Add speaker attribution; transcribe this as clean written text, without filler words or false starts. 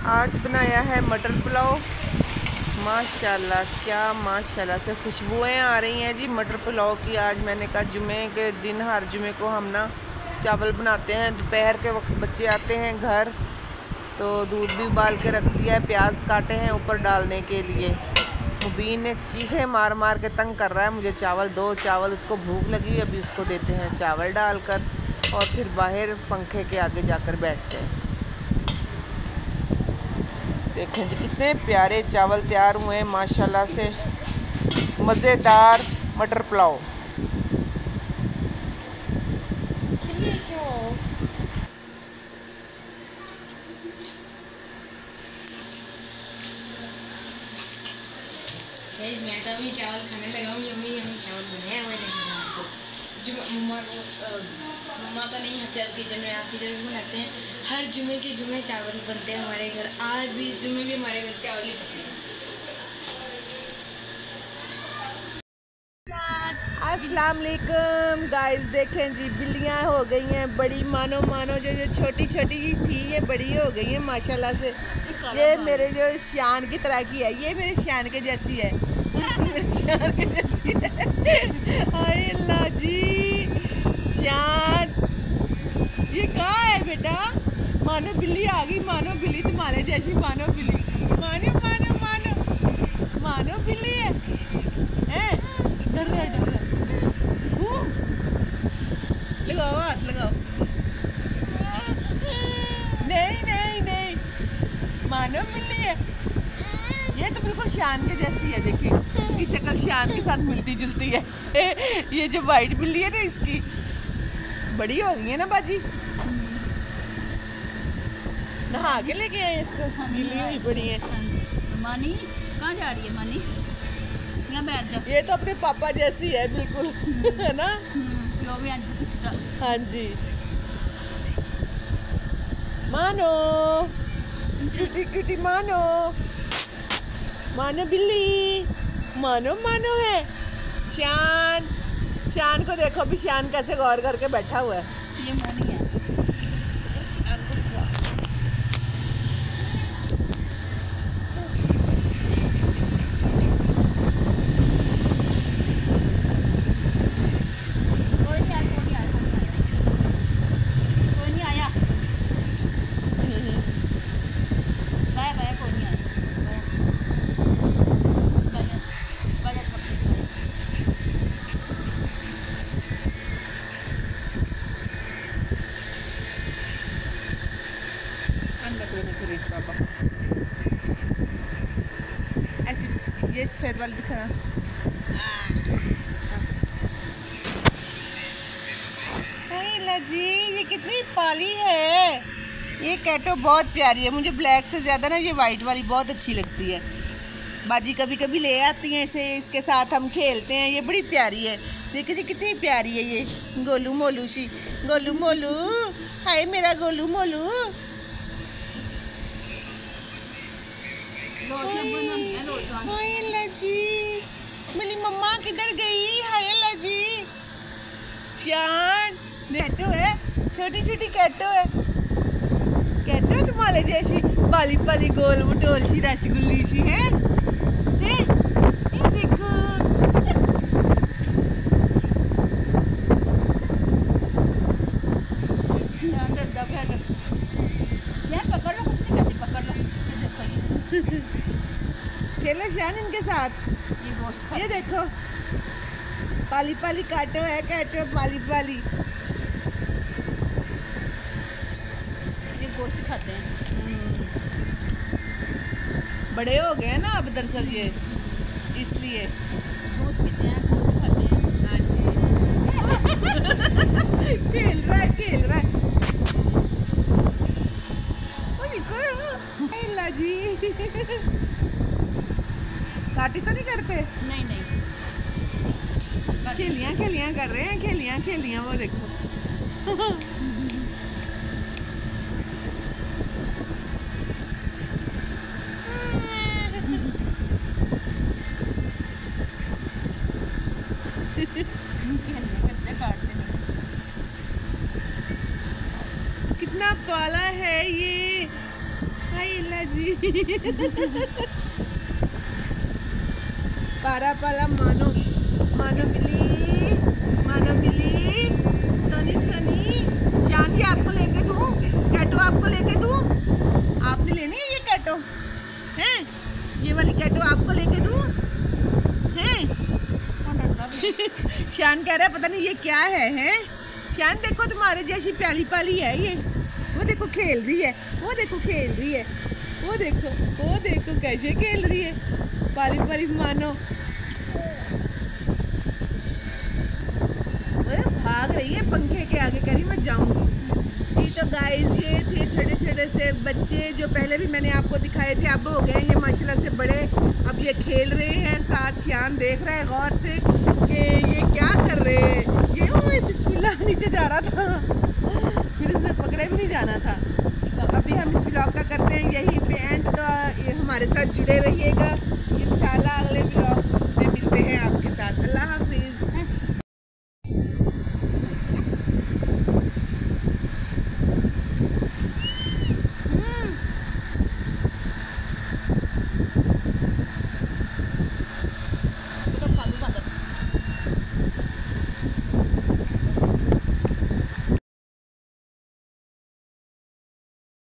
Speaker 1: आज बनाया है मटर पुलाव। माशाल्लाह, क्या माशाल्लाह से खुशबुएं आ रही हैं जी मटर पुलाव की। आज मैंने कहा जुमे के दिन हर जुमे को हम ना चावल बनाते हैं। दोपहर के वक्त बच्चे आते हैं घर तो दूध भी उबाल के रख दिया है, प्याज काटे हैं ऊपर डालने के लिए। मुबीन ने चीखे मार मार के तंग कर रहा है मुझे चावल दो चावल, उसको भूख लगी, अभी उसको देते हैं चावल डालकर और फिर बाहर पंखे के आगे जाकर बैठते हैं। देखें जी कितने प्यारे चावल तैयार हुए हैं माशाल्लाह से। मज़ेदार मटर पुलाव।
Speaker 2: मैं तो अभी चावल खाने लगा हूँ। यम्मी यम्मी चावल बनाया हुआ है। जो मम्मा तो नहीं आते अब किचन में, आके जो बनाते हैं हर जुमे के जुमे चावल बनते हैं हमारे घर। आज भी जुमे भी हमारे घर चावल ही बनते हैं।
Speaker 1: अस्सलाम वालेकुम गाइस, देखें जी बिल्लियाँ हो गई हैं बड़ी, मानो मानो जो छोटी छोटी थी ये बड़ी हो गई हैं माशाल्लाह से। ये मेरे जो शान की तरह की है, ये मेरे शान के जैसी है। शान के जैसी है। हाय अल्लाह जी, शान ये कहाँ है बेटा? मानो बिल्ली आ गई, मानो बिल्ली तुम्हारे जैसी, मानो बिल्ली, मानो मानो मानो मानो बिल्ली है। डर रहा है, डर रहा है। लगाओ हाथ लगाओ। नहीं नहीं नहीं, मानो बिल्ली है। ये तो बिल्कुल शान के जैसी है, देखिए इसकी शक्ल शान के साथ मिलती जुलती है। ये जो वाइट बिल्ली है ना इसकी बड़ी हो गई है ना बाजी। नहा के लेके आए इसको, गीली हुई पड़ी है।
Speaker 3: मानी कहाँ जा रही है? मानी यहाँ बैठ जा।
Speaker 1: ये तो अपने पापा जैसी है बिल्कुल, है ना?
Speaker 3: जो भी आज से
Speaker 1: हाँ जी। मानो क्यूटी क्यूटी, मानो मानो बिल्ली, मानो मानो है। शान, शान को देखो भी, शान कैसे गौर करके बैठा हुआ है।
Speaker 3: ये मानी है।
Speaker 1: ये सफेद वाली दिखाना। जी ये कितनी पाली है। ये कैटो बहुत प्यारी है, मुझे ब्लैक से ज़्यादा ना ये वाइट वाली बहुत अच्छी लगती है। बाजी कभी कभी ले आती हैं इसे, इसके साथ हम खेलते हैं। ये बड़ी प्यारी है, देखिए जी कितनी प्यारी है ये। गोलू मोलू सी, गोलू मोलू, हाय मेरा गोलू मोलू। हाय अल्लाह जी, मेरी मम्मा किधर गई? हाय अल्लाह जी। शान कैटो है, छोटी छोटी कैटो है। कैटो तुम्हारे जैसी पाली पाली गोल मटोल सी रसगुल्ली सी है। ये देखो
Speaker 3: पकड़ लो, कुछ नहीं कहती, पकड़ लो।
Speaker 1: खेलो शान इनके साथ।
Speaker 3: ये गोश्त खा,
Speaker 1: ये देखो पाली पाली काटो है, कैटो पाली पाली।
Speaker 3: ये गोश्त खाते हैं।
Speaker 1: बड़े हो गए हैं ना अब दरअसल ये, इसलिए
Speaker 3: दूध पीते हैं, गोश्त खाते हैं।
Speaker 1: खेल रहा है, खेल रहा है। जी पार्टी तो नहीं करते?
Speaker 3: नहीं नहीं,
Speaker 1: खेलियाँ खेलियाँ कर रहे हैं, खेलियाँ खेलियाँ वो देखो। कितना पाला है ये। हाय अल्लाह जी। पारा पाला मानो मानो मिली सोनी छोनी। शान जी आपको लेके दूं कैटो, आपको लेके दूं? आपने लेनी है ये कैटो हैं? ये वाली कैटो आपको लेके दूं हैं? शान कह रहा है पता नहीं ये क्या है? शान देखो तुम्हारे जैसी प्याली पाली है ये। वो देखो खेल रही है, वो देखो खेल रही है, वो देखो कैसे खेल रही है पाली पाली मानो। वो भाग रही है पंखे के आगे, कह रही मैं जाऊंगी। ये तो गाइस ये थे छोटे छोटे से बच्चे जो पहले भी मैंने आपको दिखाए थे, अब हो गए ये माशाल्लाह से बड़े। अब ये खेल रहे हैं साथ। श्यान देख रहा है गौर से कि ये क्या कर रहे हैं। ये ओए बिस्मिल्लाह नीचे जा रहा था, फिर इसने पकड़े भी नहीं जाना था। तो अभी हम इस व्लॉग का करते हैं यहीं पे एंड। तो ये हमारे साथ जुड़े रहिएगा, इंशाल्लाह अगले व्लॉग में मिलते हैं आपके साथ। अल्लाह हाफिज़।